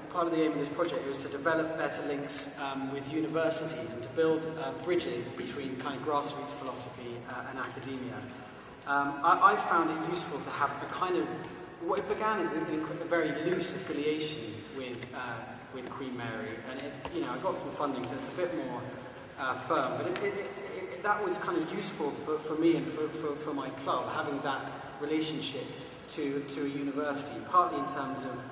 part of the aim of this project was to develop better links with universities and to build bridges between kind of grassroots philosophy and academia. I found it useful to have a kind of, what it began as a very loose affiliation with Queen Mary, and it's, you know, I got some funding, so it's a bit more firm, but that was kind of useful for me and for my club, having that relationship to a university, partly in terms of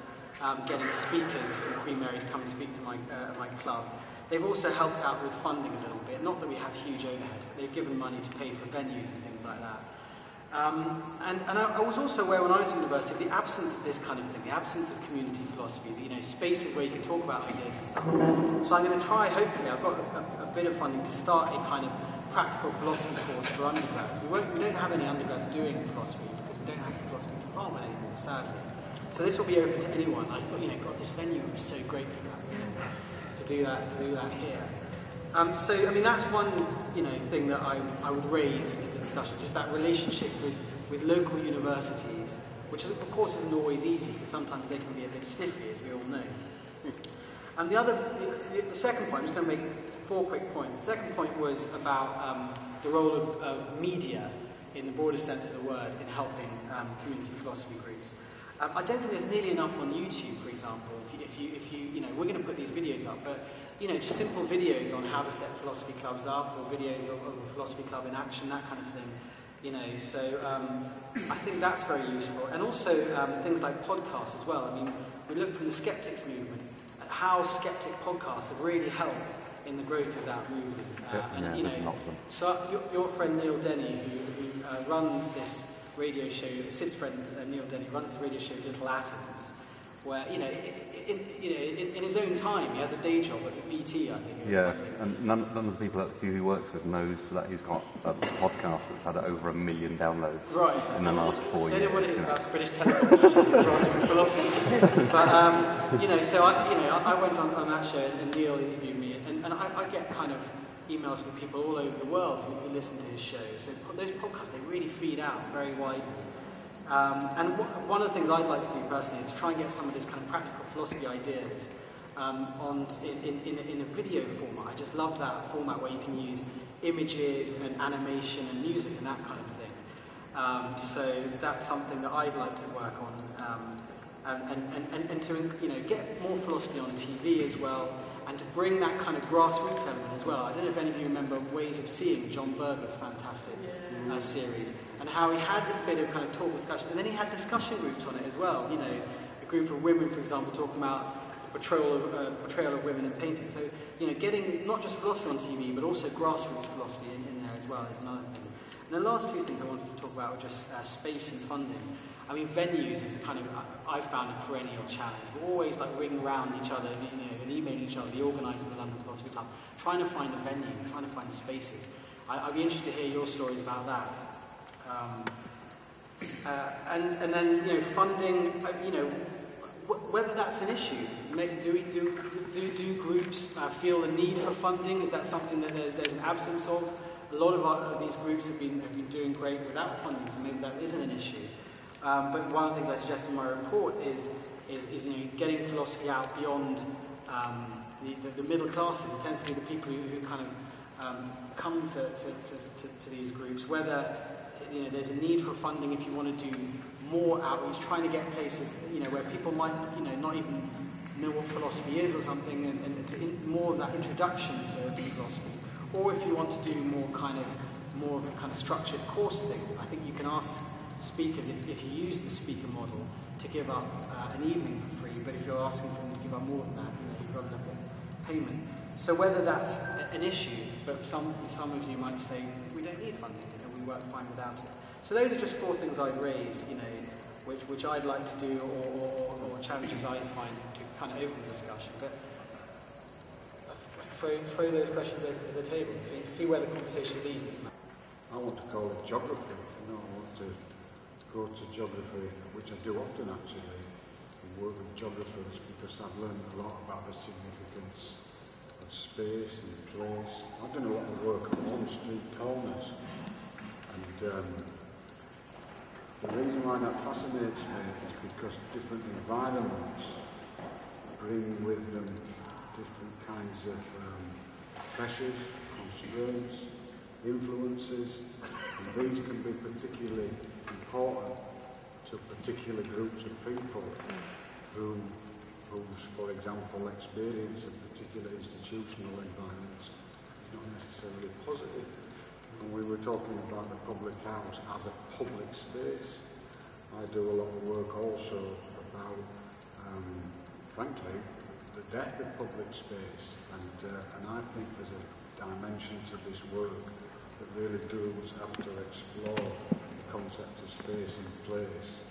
getting speakers from Queen Mary to come and speak to my club. They've also helped out with funding a little bit, not that we have huge overhead, but they've given money to pay for venues and things like that. And I was also aware when I was at university of the absence of this kind of thing, the absence of community philosophy, you know, spaces where you can talk about ideas and stuff. So I'm going to try, hopefully, I've got a bit of funding to start a kind of practical philosophy course for undergrads. We don't have any undergrads doing philosophy because we don't have a philosophy department anymore, sadly. So this will be open to anyone. I thought, you know, God, this venue would be so great for that, to do that here. So, I mean, that's one, you know, thing that I would raise as a discussion, just that relationship with local universities, which of course isn't always easy, because sometimes they can be a bit sniffy, as we all know. And the second point, I'm just going to make 4 quick points. The second point was about the role of media, in the broader sense of the word, in helping community philosophy groups. I don't think there's nearly enough on YouTube, for example. If you know, we're going to put these videos up, but you know, just simple videos on how to set philosophy clubs up, or videos of a philosophy club in action, that kind of thing. You know, so I think that's very useful, and also things like podcasts as well. I mean, we look from the skeptics movement at how skeptic podcasts have really helped in the growth of that movement. And you know, so your friend Neil Denny, who runs this radio show, Sid's friend Neil Denny runs this radio show, Little Atoms, where, you know, in his own time, he has a day job at BT, I think. Yeah, and none of the people who he works with knows that he's got a podcast that's had over 1 million downloads in the last 4 years. I don't know what it is about British television as a grassroots philosophy. But, you know, so I went on that show and Neil interviewed me, and I get kind of emails from people all over the world who listen to his shows. So those podcasts, they really feed out very widely. And one of the things I'd like to do personally is to try and get some of these kind of practical philosophy ideas in a video format. I just love that format where you can use images and animation and music and that kind of thing. So that's something that I'd like to work on, and to, you know, get more philosophy on TV as well, and to bring that kind of grassroots element as well. I don't know if any of you remember Ways of Seeing, John Berger's fantastic series, and how he had a bit of kind of talk discussion, and then he had discussion groups on it as well. You know, a group of women, for example, talking about the portrayal of women in painting. So, you know, getting not just philosophy on TV, but also grassroots philosophy in there as well is another thing. And the last 2 things I wanted to talk about were just space and funding. I mean, venues is a kind of, I found a perennial challenge. We're always like ringing around each other, you know, and emailing each other, the organisers of the London Philosophy Club, trying to find a venue, trying to find spaces. I'd be interested to hear your stories about that. And then, you know, funding, you know, whether that's an issue. Do groups feel the need for funding? Is that something that there's an absence of? A lot of these groups have been doing great without funding, so maybe that isn't an issue. But one of the things I suggest in my report is you know, getting philosophy out beyond the middle classes. It tends to be the people who kind of come to these groups. Whether, you know, there's a need for funding if you want to do more outreach, trying to get places, you know, where people might, you know, not even know what philosophy is or something, and more of that introduction to philosophy. Or if you want to do more of a kind of structured course thing, I think you can ask speakers, if you use the speaker model, to give up an evening for free, but if you're asking for them to give up more than that, you know, you've got to look at payment. So whether that's an issue, but some of you might say, we don't need funding, you know, we work fine without it. So those are just 4 things I'd raise, you know, which I'd like to do, or challenges I find to kind of open the discussion. But throw those questions over to the table and see where the conversation leads. I want to call it geography. You know, I want to go to geography, which I do often actually, and work with geographers, because I've learned a lot about the significance of space and place. I've done a lot of work on street corners, and the reason why that fascinates me is because different environments bring with them different kinds of pressures, constraints, influences, and these can be particularly important to particular groups of people whose, for example, experience of particular institutional environments is not necessarily positive. And we were talking about the public house as a public space. I do a lot of work also about, frankly, the death of public space, and I think there's a dimension to this work that really does have to explore the concept of space and place